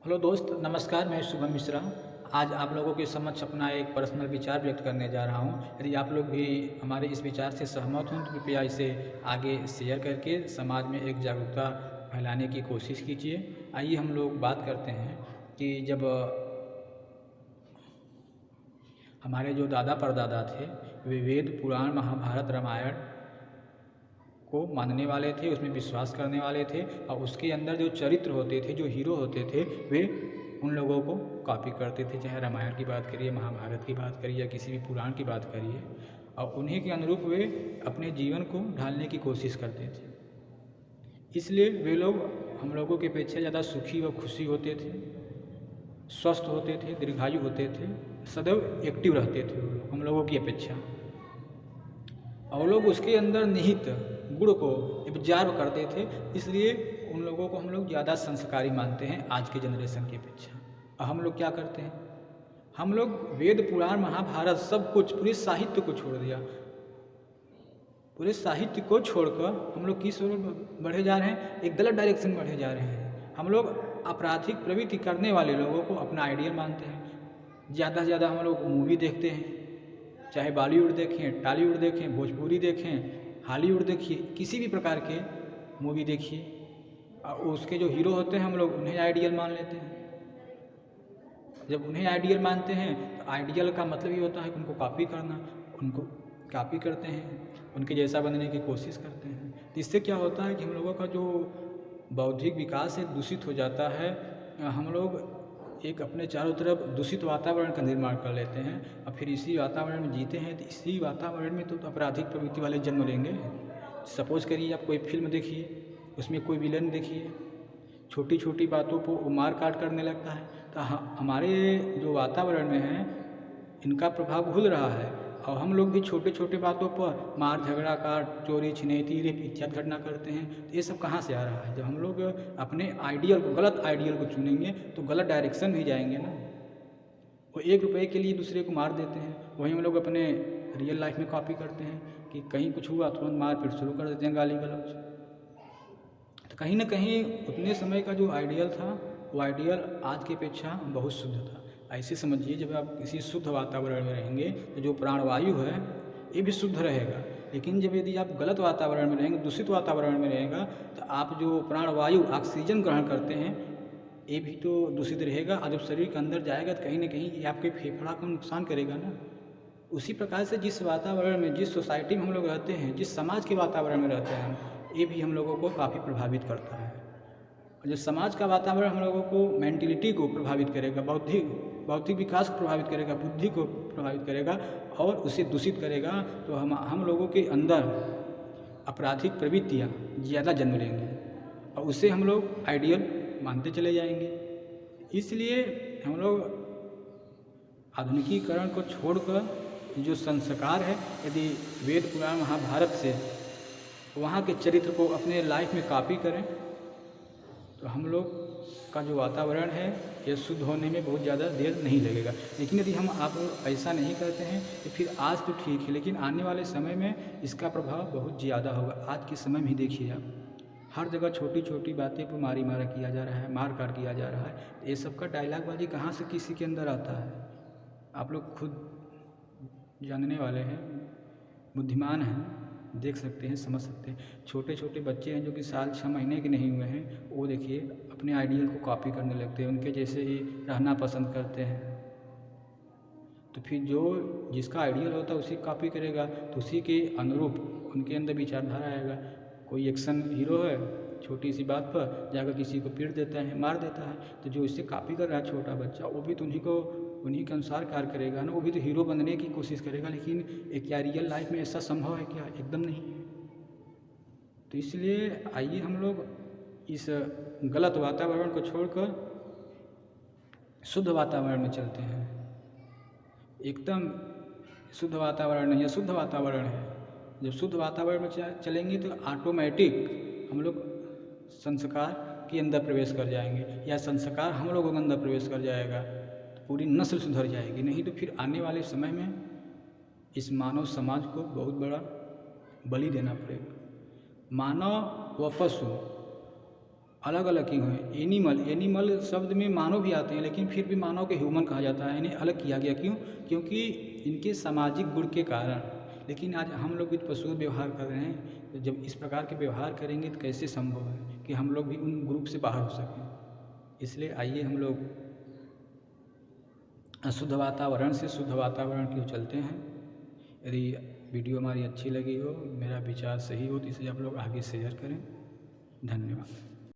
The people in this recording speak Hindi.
हेलो दोस्त, नमस्कार। मैं शुभम मिश्रा आज आप लोगों के समक्ष अपना एक पर्सनल विचार व्यक्त करने जा रहा हूं। यदि आप लोग भी हमारे इस विचार से सहमत हों तो कृपया इसे आगे शेयर करके समाज में एक जागरूकता फैलाने की कोशिश कीजिए। आइए हम लोग बात करते हैं कि जब हमारे जो दादा परदादा थे वे वेद, पुराण, महाभारत, रामायण को मानने वाले थे, उसमें विश्वास करने वाले थे और उसके अंदर जो चरित्र होते थे, जो हीरो होते थे, वे उन लोगों को कॉपी करते थे। चाहे रामायण की बात करिए, महाभारत की बात करिए या किसी भी पुराण की बात करिए, और उन्हीं के अनुरूप वे अपने जीवन को ढालने की कोशिश करते थे। इसलिए वे लोग हम लोगों की अपेक्षा ज़्यादा सुखी व खुशी होते थे, स्वस्थ होते थे, दीर्घायु होते थे, सदैव एक्टिव रहते थे वो लोग हम लोगों की अपेक्षा। और लोग उसके अंदर निहित गुण को ऑब्जर्व करते थे, इसलिए उन लोगों को हम लोग ज़्यादा संस्कारी मानते हैं आज के जनरेशन की अपेक्षा। और हम लोग क्या करते हैं, हम लोग वेद, पुराण, महाभारत सब कुछ, पूरे साहित्य को छोड़ दिया। पूरे साहित्य को छोड़कर हम लोग किस ओर बढ़े जा रहे हैं, एक गलत डायरेक्शन में बढ़े जा रहे हैं। हम लोग आपराधिक प्रवृत्ति करने वाले लोगों को अपना आइडियल मानते हैं। ज़्यादा से ज़्यादा हम लोग मूवी देखते हैं, चाहे बॉलीवुड देखें, टॉलीवुड देखें, भोजपुरी देखें, हॉलीवुड देखिए, किसी भी प्रकार के मूवी देखिए, उसके जो हीरो होते हैं हम लोग उन्हें आइडियल मान लेते हैं। जब उन्हें आइडियल मानते हैं तो आइडियल का मतलब ये होता है कि उनको कॉपी करना, उनको कॉपी करते हैं, उनके जैसा बनने की कोशिश करते हैं। इससे क्या होता है कि हम लोगों का जो बौद्धिक विकास है दूषित हो जाता है। हम लोग एक अपने चारों तरफ दूषित वातावरण का निर्माण कर लेते हैं और फिर इसी वातावरण में जीते हैं। तो इसी वातावरण में तो आपराधिक प्रवृत्ति वाले जन्म लेंगे। सपोज करिए आप कोई फिल्म देखिए, उसमें कोई विलन देखिए, छोटी छोटी बातों को वो मार काट करने लगता है। तो हमारे जो वातावरण में है इनका प्रभाव घुल रहा है और हम लोग भी छोटे छोटे बातों पर मार झगड़ा काट, चोरी छिनैती, रेप इत्यादि घटना करते हैं। तो ये सब कहाँ से आ रहा है? जब हम लोग अपने आइडियल को, गलत आइडियल को चुनेंगे तो गलत डायरेक्शन में ही जाएंगे ना। वो 1 रुपये के लिए दूसरे को मार देते हैं, वही हम लोग अपने रियल लाइफ में कॉपी करते हैं कि कहीं कुछ हुआ तुरंत मार पीट शुरू कर देते हैं, गाली गलौज। तो कहीं ना कहीं उतने समय का जो आइडियल था वो आइडियल आज की अपेक्षा बहुत शुद्ध था। ऐसे समझिए, जब आप किसी शुद्ध वातावरण में रहेंगे तो जो प्राणवायु है ये भी शुद्ध रहेगा। लेकिन जब यदि आप गलत वातावरण में रहेंगे, दूषित वातावरण में रहेगा, तो आप जो प्राणवायु ऑक्सीजन ग्रहण करते हैं ये भी तो दूषित रहेगा और जब शरीर के अंदर जाएगा तो कहीं ना कहीं ये आपके फेफड़ा को नुकसान करेगा ना। उसी प्रकार से जिस वातावरण में, जिस सोसाइटी में हम लोग रहते हैं, जिस समाज के वातावरण में रहते हैं हम, ये भी हम लोगों को काफ़ी प्रभावित करता है। और जो समाज का वातावरण हम लोगों को मेंटलिटी को प्रभावित करेगा, बौद्धिक विकास को प्रभावित करेगा, बुद्धि को प्रभावित करेगा और उसे दूषित करेगा, तो हम लोगों के अंदर आपराधिक प्रवृत्तियाँ ज़्यादा जन्म लेंगी और उससे हम लोग आइडियल मानते चले जाएंगे। इसलिए हम लोग आधुनिकीकरण को छोड़कर जो संस्कार है, यदि वेद, पुराण, महाभारत से वहाँ के चरित्र को अपने लाइफ में कॉपी करें तो हम लोग का जो वातावरण है ये शुद्ध होने में बहुत ज़्यादा देर नहीं लगेगा। लेकिन यदि हम आप ऐसा नहीं करते हैं तो फिर आज तो ठीक है, लेकिन आने वाले समय में इसका प्रभाव बहुत ज़्यादा होगा। आज के समय में ही देखिए आप, हर जगह छोटी छोटी बातें पर मारा किया जा रहा है, मार काट किया जा रहा है। ये सब का डायलॉगबाजी कहाँ से किसी के अंदर आता है? आप लोग खुद जानने वाले हैं, बुद्धिमान हैं, देख सकते हैं, समझ सकते हैं। छोटे छोटे बच्चे हैं जो कि साल 6 महीने के नहीं हुए हैं, वो देखिए अपने आइडियल को कॉपी करने लगते हैं, उनके जैसे ही रहना पसंद करते हैं। तो फिर जो जिसका आइडियल होता है उसी कॉपी करेगा, तो उसी के अनुरूप उनके अंदर विचारधारा आएगा। कोई एक्शन हीरो है, छोटी सी बात पर जाकर किसी को पीट देता है, मार देता है, तो जो इससे कॉपी कर रहा है छोटा बच्चा, वो भी तो उन्हीं के अनुसार कार्य करेगा ना, वो भी तो हीरो बनने की कोशिश करेगा। लेकिन क्या रियल लाइफ में ऐसा संभव है? क्या एकदम नहीं है। तो इसलिए आइए हम लोग इस गलत वातावरण को छोड़कर शुद्ध वातावरण में चलते हैं। एकदम शुद्ध वातावरण नहीं है, शुद्ध वातावरण है। जब शुद्ध वातावरण में चलेंगे तो ऑटोमेटिक हम लोग संस्कार के अंदर प्रवेश कर जाएंगे, या संस्कार हम लोगों के अंदर प्रवेश कर जाएगा तो पूरी नस्ल सुधर जाएगी। नहीं तो फिर आने वाले समय में इस मानव समाज को बहुत बड़ा बलि देना पड़ेगा। मानव व पशु अलग अलग क्यों हैं? एनिमल शब्द में मानव भी आते हैं, लेकिन फिर भी मानव को ह्यूमन कहा जाता है, इन्हें अलग किया गया क्यों? क्योंकि इनके सामाजिक गुण के कारण। लेकिन आज हम लोग भी तो पशु व्यवहार कर रहे हैं, तो जब इस प्रकार के व्यवहार करेंगे तो कैसे संभव है कि हम लोग भी उन ग्रुप से बाहर हो सकें? इसलिए आइए हम लोग अशुद्ध वातावरण से शुद्ध वातावरण की ओर चलते हैं। यदि वीडियो हमारी अच्छी लगी हो, मेरा विचार सही हो, तो इसे आप लोग आगे शेयर करें। धन्यवाद।